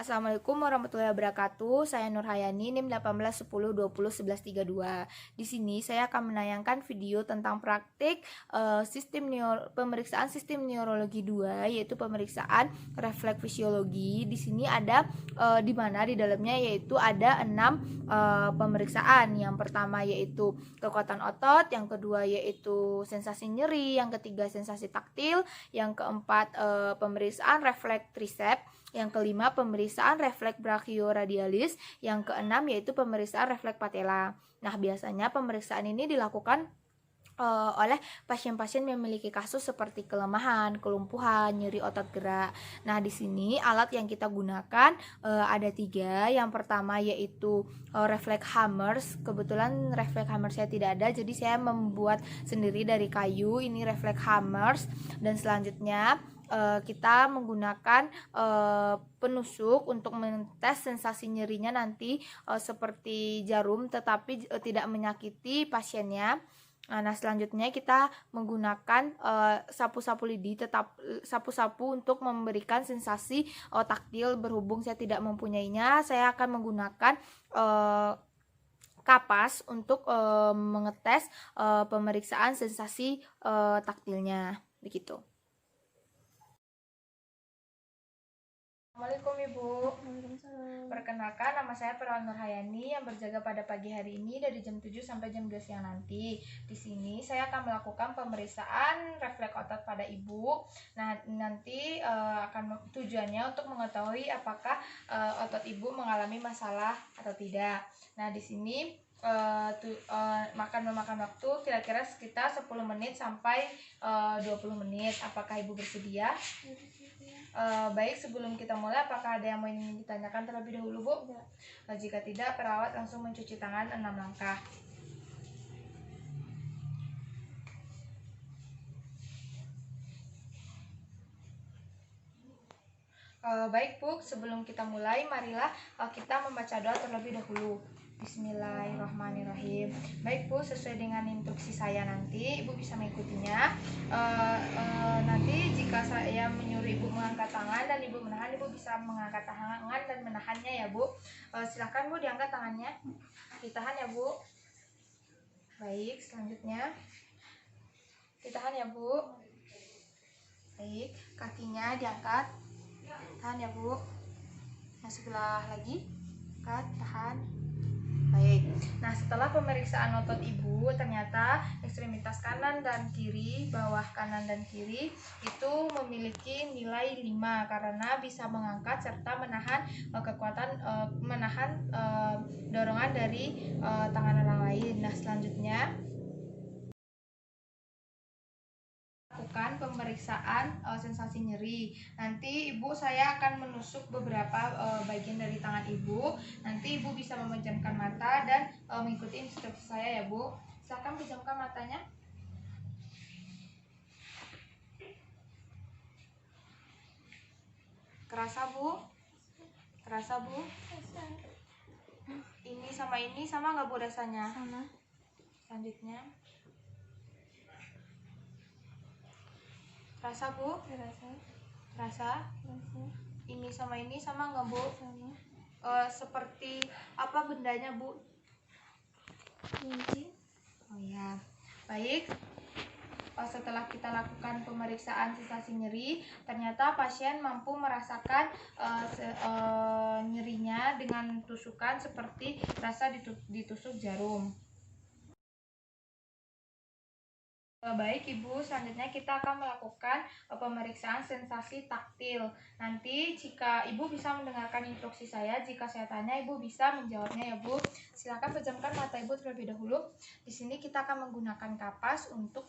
Assalamualaikum warahmatullahi wabarakatuh. Saya Nur Hayani, NIM 1810201132. Di sini saya akan menayangkan video tentang praktik pemeriksaan sistem neurologi 2, yaitu pemeriksaan refleks fisiologi. Di sini ada di mana di dalamnya yaitu ada 6 pemeriksaan. Yang pertama yaitu kekuatan otot, yang kedua yaitu sensasi nyeri, yang ketiga sensasi taktil, yang keempat pemeriksaan refleks triceps, yang kelima pemeriksaan refleks brachioradialis, yang keenam yaitu pemeriksaan refleks patella. Nah, biasanya pemeriksaan ini dilakukan oleh pasien-pasien yang memiliki kasus seperti kelemahan, kelumpuhan, nyeri otot gerak. Nah, di sini alat yang kita gunakan ada 3. Yang pertama yaitu refleks hammers. Kebetulan refleks hammers saya tidak ada, jadi saya membuat sendiri dari kayu. Ini refleks hammers. Dan selanjutnya kita menggunakan penusuk untuk mengetes sensasi nyerinya nanti seperti jarum, tetapi tidak menyakiti pasiennya. Nah, selanjutnya kita menggunakan sapu-sapu lidi, tetap sapu-sapu untuk memberikan sensasi taktil. Berhubung saya tidak mempunyainya, saya akan menggunakan kapas untuk mengetes pemeriksaan sensasi taktilnya, begitu. Assalamualaikum Ibu. Perkenalkan, nama saya Perawan Nur Hayani yang berjaga pada pagi hari ini dari jam 7 sampai jam 2 siang nanti. Di sini saya akan melakukan pemeriksaan refleks otot pada Ibu. Nah, nanti akan tujuannya untuk mengetahui apakah otot Ibu mengalami masalah atau tidak. Nah, di sini memakan waktu kira-kira sekitar 10 menit sampai 20 menit. Apakah Ibu bersedia? Baik, sebelum kita mulai, apakah ada yang ingin ditanyakan terlebih dahulu, Bu? Ya. Jika tidak, perawat langsung mencuci tangan 6 langkah. Baik, Bu, sebelum kita mulai, marilah kita membaca doa terlebih dahulu. Bismillahirrahmanirrahim. Baik, Bu, sesuai dengan instruksi saya nanti Ibu bisa mengikutinya. Nanti jika saya menyuruh Ibu mengangkat tangan dan Ibu menahan, Ibu bisa mengangkat tangan dan menahannya ya, Bu. Silakan, Bu, diangkat tangannya. Ditahan ya, Bu. Baik, selanjutnya ditahan ya, Bu. Baik, kakinya diangkat. Tahan ya, Bu. Yang sebelah lagi, angkat, tahan. Baik, nah setelah pemeriksaan otot Ibu, ternyata ekstremitas kanan dan kiri, bawah kanan dan kiri itu memiliki nilai 5 karena bisa mengangkat serta menahan dorongan dari tangan orang lain. Nah, selanjutnya lakukan pemeriksaan sensasi nyeri. Nanti Ibu, saya akan menusuk beberapa bagian dari tangan Ibu. Nanti Ibu bisa memejamkan mata dan mengikuti instruksi saya ya, Bu. Silakan pejamkan matanya. Kerasa, Bu? Kerasa, Bu? Ini sama nggak, Bu, rasanya? Sama. Selanjutnya. Rasa, Bu? Rasa. Rasa? Rasa. Ini sama nggak, Bu? Sama. Seperti apa bendanya, Bu? Kunci. Oh ya. Baik. Setelah kita lakukan pemeriksaan sensasi nyeri, ternyata pasien mampu merasakan nyerinya dengan tusukan seperti rasa ditusuk jarum. Baik, Ibu, selanjutnya kita akan melakukan pemeriksaan sensasi taktil. Nanti jika Ibu bisa mendengarkan instruksi saya, jika saya tanya Ibu bisa menjawabnya ya, Bu. Silakan pejamkan mata Ibu terlebih dahulu. Di sini kita akan menggunakan kapas untuk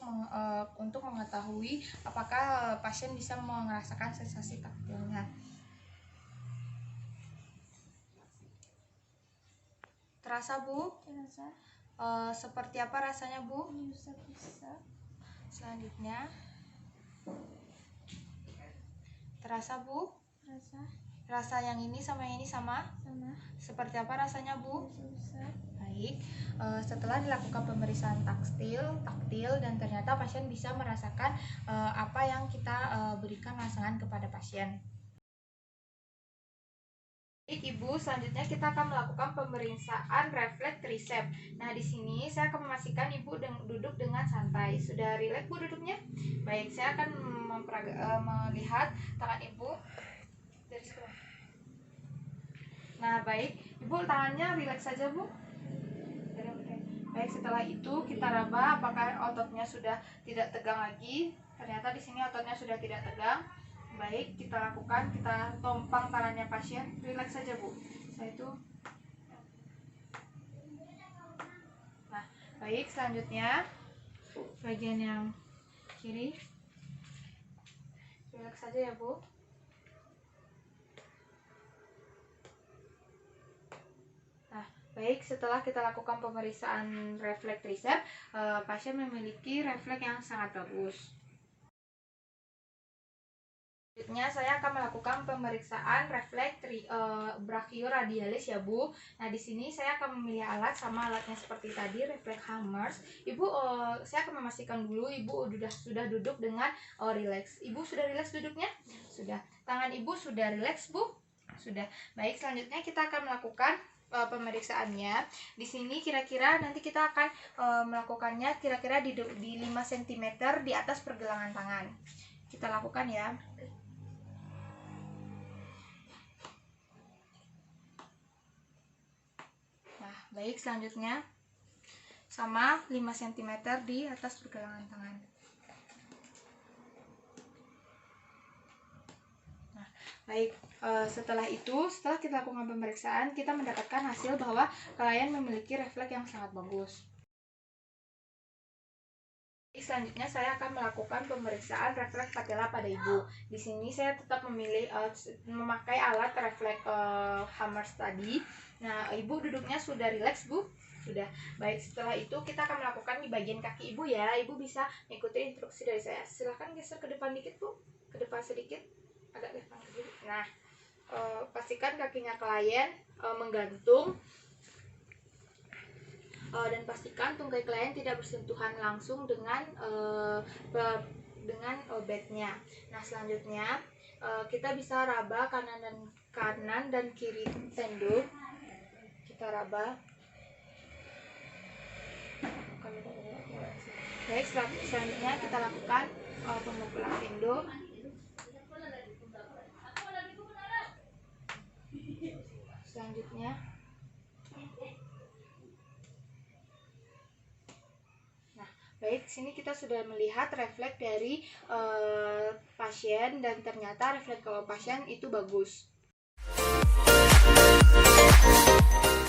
mengetahui apakah pasien bisa merasakan sensasi taktilnya. Terasa, Bu? Terasa. Seperti apa rasanya, Bu? Bisa. Selanjutnya, terasa, Bu? Terasa. Rasa yang ini sama yang ini sama? Sama. Seperti apa rasanya, Bu? Bisa. Baik, setelah dilakukan pemeriksaan taktil dan ternyata pasien bisa merasakan apa yang kita berikan rangsangan kepada pasien. Baik, Ibu, selanjutnya kita akan melakukan pemeriksaan refleks triceps. Nah, di sini saya akan memastikan Ibu duduk dengan santai. Sudah rileks Bu duduknya? Baik, saya akan melihat tangan Ibu dari sebelah. Nah, baik, Ibu tangannya rileks saja, Bu. Baik, setelah itu kita raba apakah ototnya sudah tidak tegang lagi. Ternyata di sini ototnya sudah tidak tegang. Baik, kita lakukan, kita tompang tangannya pasien. Rileks saja, Bu. Setelah itu. Nah, baik, selanjutnya bagian yang kiri. Rileks saja ya, Bu. Nah, baik, setelah kita lakukan pemeriksaan refleks triceps, pasien memiliki refleks yang sangat bagus. Selanjutnya saya akan melakukan pemeriksaan refleks brachioradialis ya Bu. Nah, di sini saya akan memilih alat sama alatnya seperti tadi, refleks Hammers. Ibu, saya akan memastikan dulu Ibu sudah duduk dengan rileks. Ibu sudah rileks duduknya? Sudah. Tangan Ibu sudah rileks, Bu? Sudah. Baik, selanjutnya kita akan melakukan pemeriksaannya. Di sini kira-kira nanti kita akan melakukannya kira-kira di 5 cm di atas pergelangan tangan. Kita lakukan ya. Baik, selanjutnya sama 5 cm di atas pergelangan tangan. Nah, baik, setelah kita lakukan pemeriksaan, kita mendapatkan hasil bahwa klien memiliki refleks yang sangat bagus. Selanjutnya saya akan melakukan pemeriksaan refleks patella pada Ibu. Di sini saya tetap memilih memakai alat refleks Hammers tadi. Nah, Ibu duduknya sudah rileks, Bu? Sudah. Baik, setelah itu kita akan melakukan di bagian kaki Ibu ya. Ibu bisa mengikuti instruksi dari saya. Silahkan geser ke depan dikit, Bu. Ke depan sedikit. Agak ke depan sedikit. Nah, pastikan kakinya klien menggantung. Dan pastikan tungkai klien tidak bersentuhan langsung dengan bednya. Nah, selanjutnya kita bisa raba kanan dan kiri tendon. Kita raba. Baik, selanjutnya kita lakukan pemukulan tendon. Selanjutnya baik, sini kita sudah melihat refleks dari pasien dan ternyata refleks pasien itu bagus.